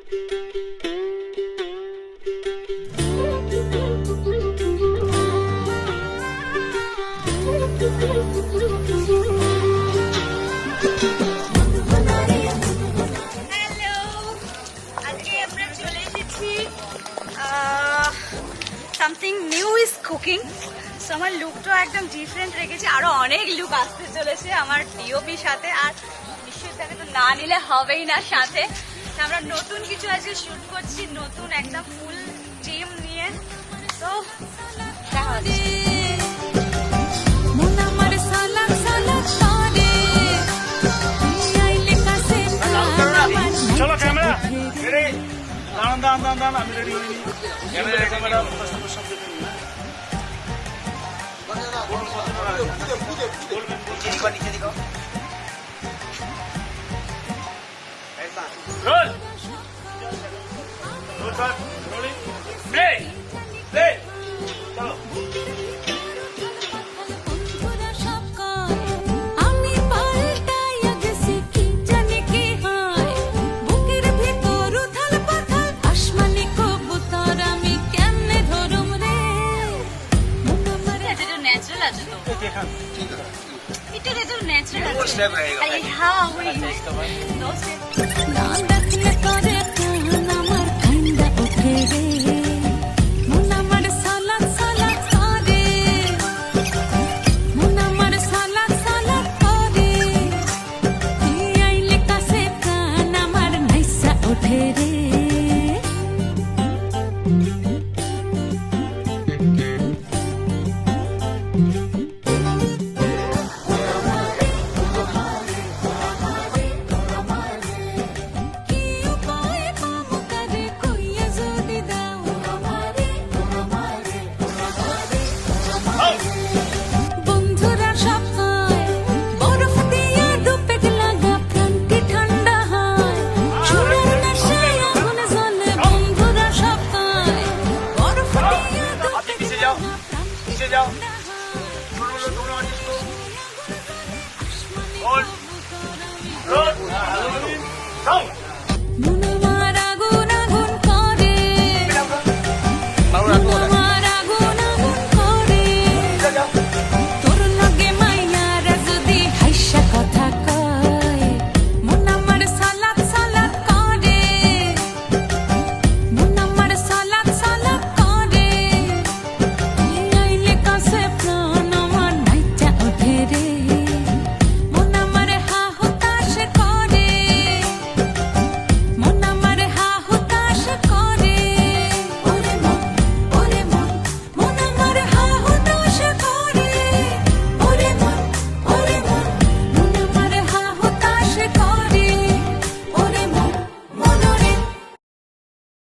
Something new is cooking. So আমার লুকটাও একদম different রেখেছে, আরো অনেক লুক আসতে চলেছে আমার ডিওপির সাথে। আর নিশ্চয়ই তো না নিলে হবেই না, সাথে আমরা নতুন কিছু আজকে শুট করছি, নতুন একটা ফুল টিম নিয়ে। তো দেখা হচ্ছে। চলো ক্যামেরা রেডি, দাঁড়ান দাঁড়ান দাঁড়ান দাঁড়ান, আমি রেডি হইনি। ক্যামেরা ক্যামেরা সব দেখে নিন। Roll roll sir, rolling play play, চলো। It is natural. How we